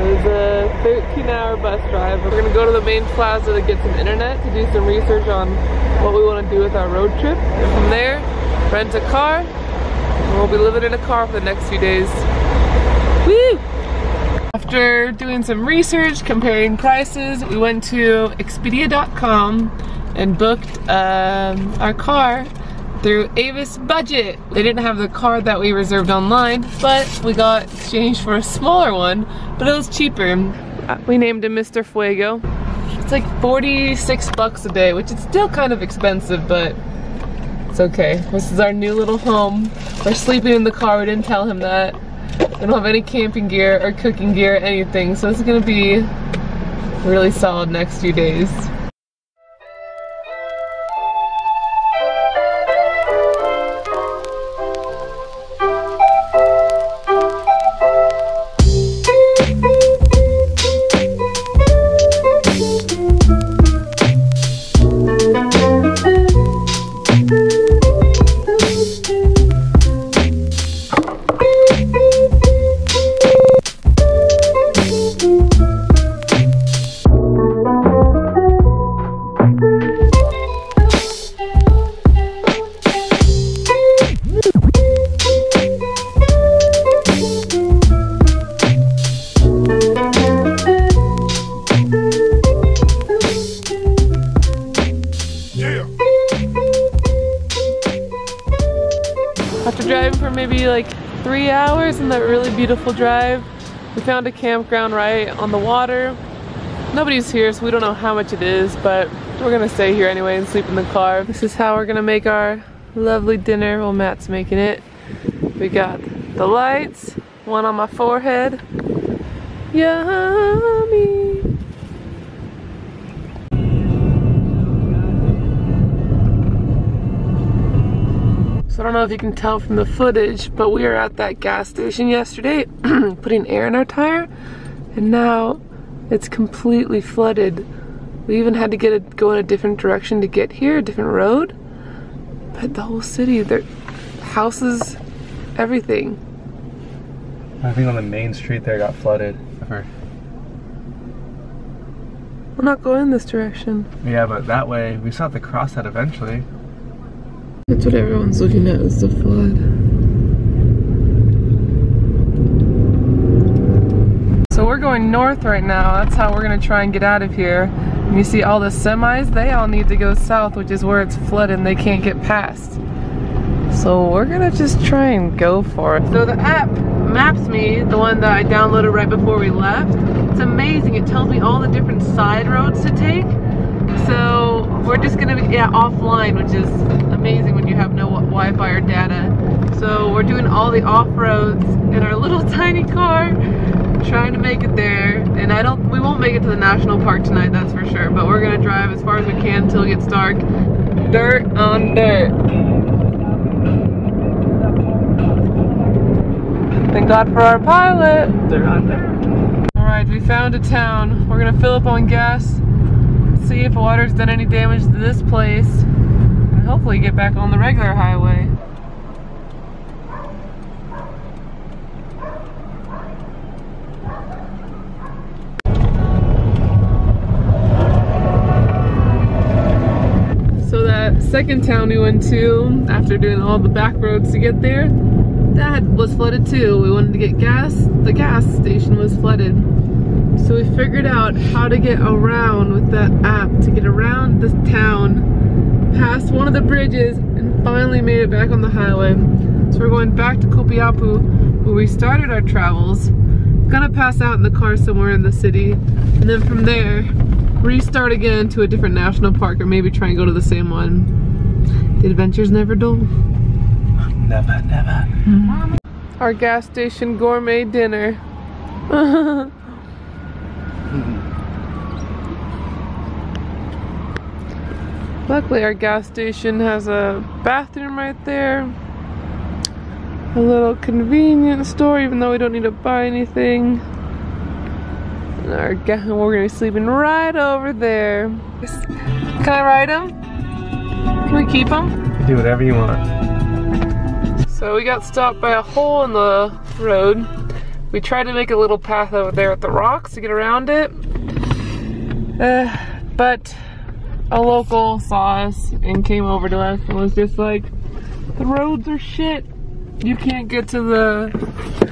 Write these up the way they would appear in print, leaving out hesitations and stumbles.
It was a 13-hour bus drive. We're gonna go to the main plaza to get some internet, to do some research on what we want to do with our road trip. And from there, rent a car, and we'll be living in a car for the next few days. Woo! After doing some research, comparing prices, we went to Expedia.com and booked our car through Avis Budget. They didn't have the car that we reserved online, but we got exchanged for a smaller one, but it was cheaper. We named him Mr. Fuego. It's like 46 bucks a day, which is still kind of expensive, but it's okay. This is our new little home. We're sleeping in the car, we didn't tell him that. We don't have any camping gear or cooking gear or anything, so this is gonna be really solid next few days. After driving for maybe like 3 hours in that really beautiful drive, we found a campground right on the water. Nobody's here, so we don't know how much it is, but we're gonna stay here anyway and sleep in the car. This is how we're gonna make our lovely dinner. Well, Matt's making it. We got the lights, one on my forehead. Yummy! So I don't know if you can tell from the footage, but we were at that gas station yesterday putting air in our tire, and now it's completely flooded. We even had to go in a different direction to get here, a different road. But the whole city, their houses, everything. I think on the main street there got flooded. I've heard. We're not going this direction. Yeah, but that way, we still have to cross that eventually. That's what everyone's looking at, is the flood. So we're going north right now. That's how we're gonna try and get out of here. And you see all the semis, they all need to go south, which is where it's flooded and they can't get past. So we're gonna just try and go for it. So the app Maps Me, the one that I downloaded right before we left, it's amazing. It tells me all the different side roads to take. So we're just gonna be offline, which is amazing when you have no Wi-Fi or data. So we're doing all the off-roads in our little tiny car, trying to make it there. And we won't make it to the national park tonight, that's for sure. But we're gonna drive as far as we can until it gets dark. Dirt on dirt. Thank God for our pilot. Dirt on dirt. All right, we found a town. We're gonna fill up on gas, see if water's done any damage to this place, and hopefully get back on the regular highway. So that second town we went to, after doing all the back roads to get there, that was flooded too. We wanted to get gas, the gas station was flooded. So we figured out how to get around with that app, to get around this town, past one of the bridges, and finally made it back on the highway. So we're going back to Copiapo, where we started our travels. Gonna pass out in the car somewhere in the city, and then from there, restart again to a different national park, or maybe try and go to the same one. The adventure's never dull. Never, never. Mm-hmm. Our gas station gourmet dinner. Luckily our gas station has a bathroom right there, a little convenience store, even though we don't need to buy anything. And we're gonna be sleeping right over there. Can I ride him? Can we keep him? Do whatever you want. So we got stopped by a hole in the road. We tried to make a little path over there with the rocks to get around it. But a local saw us and came over to us and was just like, the roads are shit. You can't get to the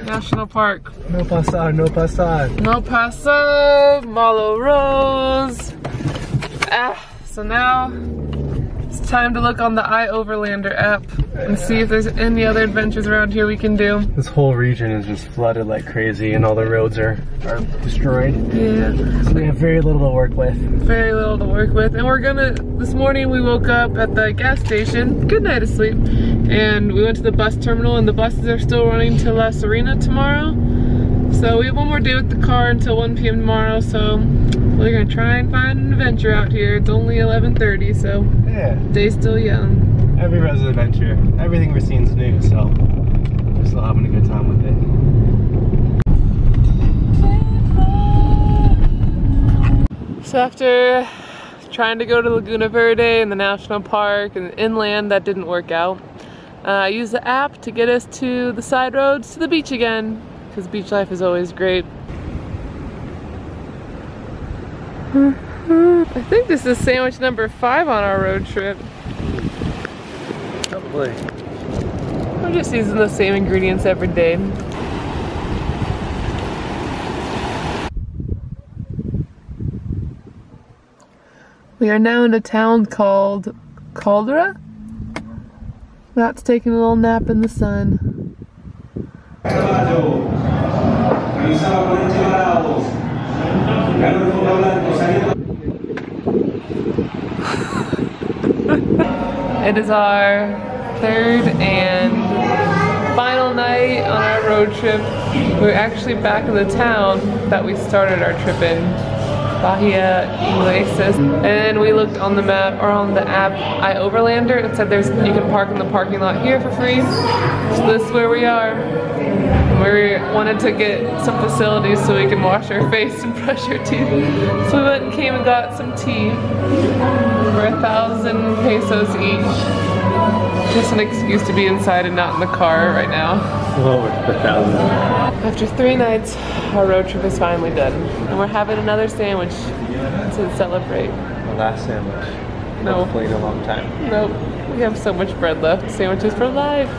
national park. No pasar, no pasar. No pasar, malo rose. So now it's time to look on the iOverlander app and see if there's any other adventures around here we can do. This whole region is just flooded like crazy and all the roads are destroyed. Yeah. So we have very little to work with. Very little to work with. And we're gonna, this morning we woke up at the gas station, good night of sleep, and we went to the bus terminal and the buses are still running to La Serena tomorrow. So we have one more day with the car until 1 p.m. tomorrow, so we're gonna try and find an adventure out here. It's only 11:30, so yeah, day's still young. Every road's an adventure. Everything we're seeing is new, so we're still having a good time with it. So after trying to go to Laguna Verde and the national park and inland, that didn't work out. I used the app to get us to the side roads to the beach again, because beach life is always great. I think this is sandwich number 5 on our road trip. Probably. We're just using the same ingredients every day. We are now in a town called Caldera. Matt's taking a little nap in the sun. It is our 3rd and final night on our road trip. We're actually back in the town that we started our trip in, Bahia Iglesias. And we looked on the map, or on the app, iOverlander. It said you can park in the parking lot here for free. So this is where we are. We wanted to get some facilities so we can wash our face and brush our teeth. So we went and came and got some tea for 1,000 pesos each. Just an excuse to be inside and not in the car right now. Well, worth 1,000. After 3 nights, our road trip is finally done. And we're having another sandwich to celebrate. The last sandwich. No. Hopefully in a long time. Nope. We have so much bread left. Sandwiches for life.